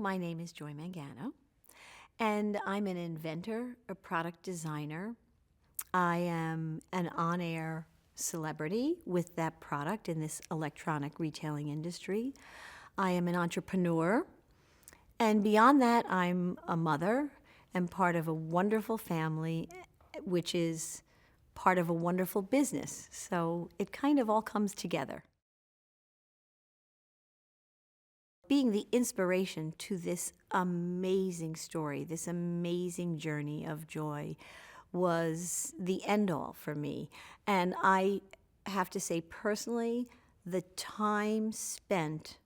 my name is Joy Mangano, and I'm an inventor, a product designer. I am an on-air celebrity with that product in this electronic retailing industry. I am an entrepreneur, and beyond that, I'm a mother and part of a wonderful family, which is part of a wonderful business. So it kind of all comes together. Being the inspiration to this amazing story, this amazing journey of joy, was the end all for me. And I have to say, personally, the time spent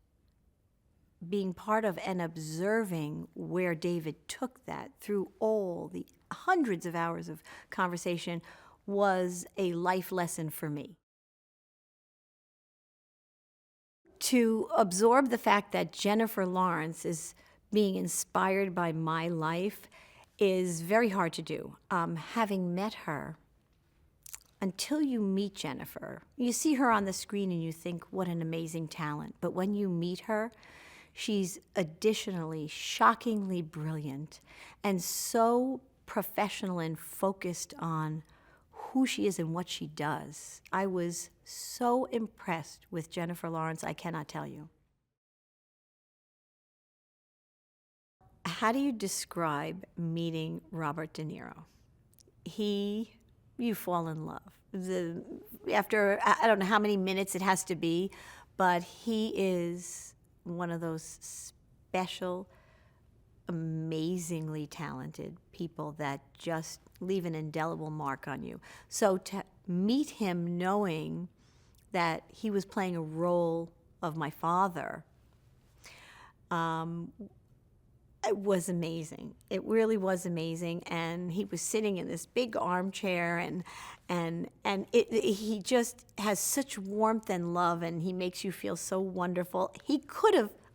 being part of and observing where David took that through all the hundreds of hours of conversation was a life lesson for me. To absorb the fact that Jennifer Lawrence is being inspired by my life is very hard to do. Having met her, until you meet Jennifer, you see her on the screen and you think, what an amazing talent. But when you meet her, she's additionally shockingly brilliant and so professional and focused on who she is and what she does. I was so impressed with Jennifer Lawrence, I cannot tell you. How do you describe meeting Robert De Niro? You fall in love. After, I don't know how many minutes it has to be, but he is one of those special, amazingly talented people that just leave an indelible mark on you. So to meet him knowing that he was playing a role of my father, it was amazing. It really was amazing. And he was sitting in this big armchair, and he just has such warmth and love, and he makes you feel so wonderful.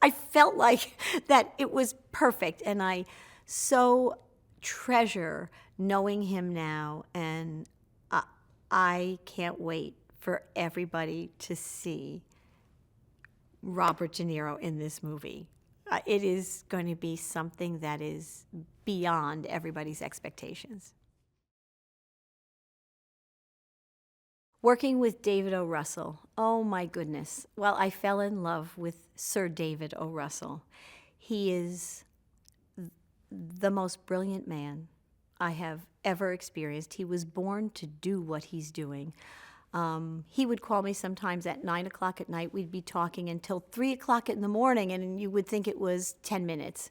I felt like that it was perfect, and I so treasure knowing him now, and I can't wait for everybody to see Robert De Niro in this movie. It is going to be something that is beyond everybody's expectations. Working with David O. Russell, oh my goodness. Well, I fell in love with Sir David O. Russell. He is the most brilliant man I have ever experienced. He was born to do what he's doing. He would call me sometimes at 9 o'clock at night. We'd be talking until 3 o'clock in the morning, and you would think it was 10 minutes.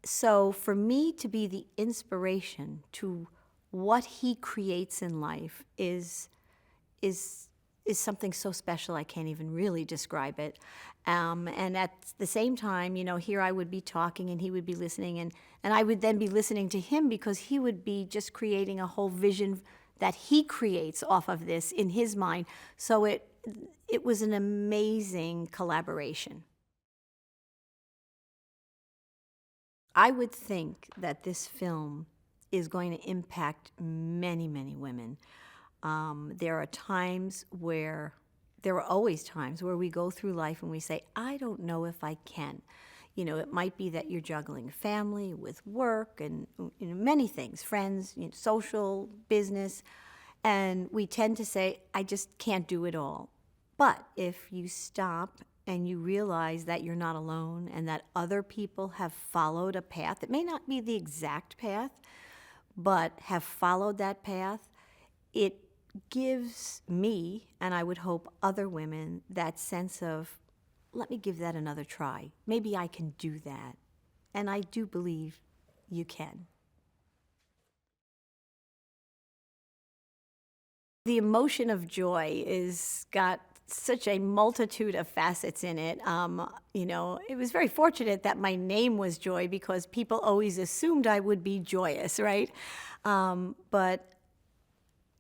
So for me to be the inspiration to what he creates in life is something so special I can't even really describe it. And at the same time, here I would be talking and he would be listening, and I would then be listening to him because he would be just creating a whole vision that he creates off of this in his mind. So it was an amazing collaboration. I would think that this film is going to impact many, many women. There are always times where we go through life and we say, I don't know if I can. It might be that you're juggling family with work and many things, friends, social, business, and we tend to say, I just can't do it all. But if you stop and you realize that you're not alone and that other people have followed a path that may not be the exact path, but have followed that path, it gives me, and I would hope other women, that sense of, let me give that another try. Maybe I can do that. And I do believe you can. The emotion of joy is got such a multitude of facets in it. It was very fortunate that my name was Joy because people always assumed I would be joyous, right? But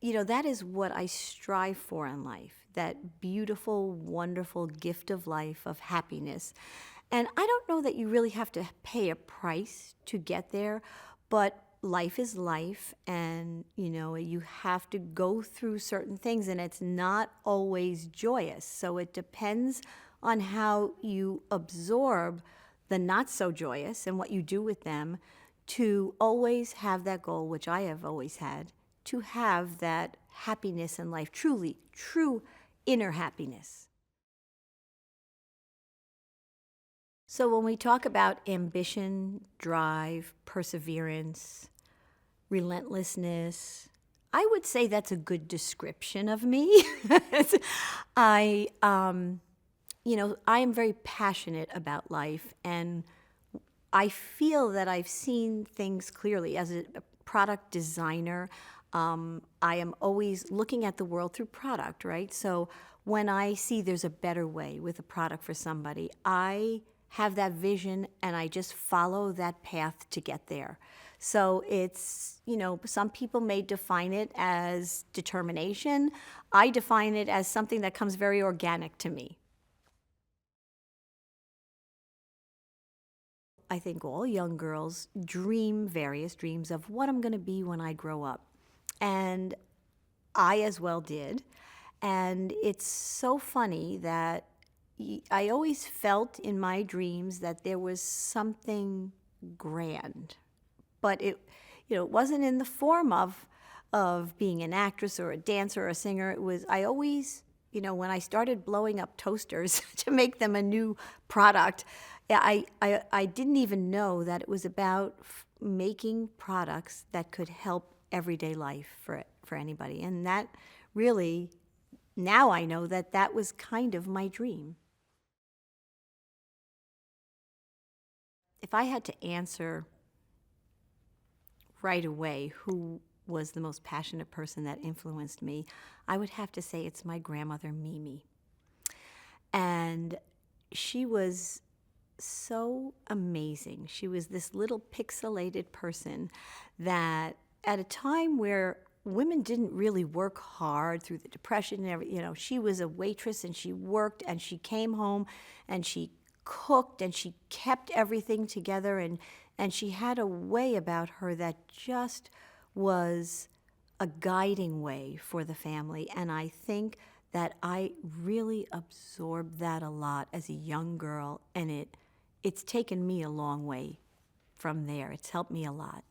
that is what I strive for in life, that beautiful, wonderful gift of life, of happiness. And I don't know that you really have to pay a price to get there, but life is life, and you have to go through certain things, and it's not always joyous. So it depends on how you absorb the not so joyous and what you do with them, to always have that goal, which I have always had, to have that happiness in life, truly, true inner happiness. So when we talk about ambition, drive, perseverance, relentlessness, I would say that's a good description of me. I, I am very passionate about life, and I feel that I've seen things clearly. As a product designer, I am always looking at the world through product, right? So when I see there's a better way with a product for somebody, I have that vision and I just follow that path to get there. So it's, some people may define it as determination. I define it as something that comes very organic to me. I think all young girls dream various dreams of what I'm going to be when I grow up. And I as well did. And it's so funny that I always felt in my dreams that there was something grand. But it wasn't in the form of being an actress or a dancer or a singer. It was, I always, when I started blowing up toasters to make them a new product, I didn't even know that it was about making products that could help everyday life for anybody. And that really, now I know that that was kind of my dream. If I had to answer right away who was the most passionate person that influenced me, I would have to say it's my grandmother, Mimi. And she was so amazing. She was this little pixelated person that at a time where women didn't really work hard through the Depression and everything, she was a waitress and she worked and she came home and she cooked and she kept everything together, and she had a way about her that just was a guiding way for the family. And I think that I really absorbed that a lot as a young girl, and it's taken me a long way from there. It's helped me a lot.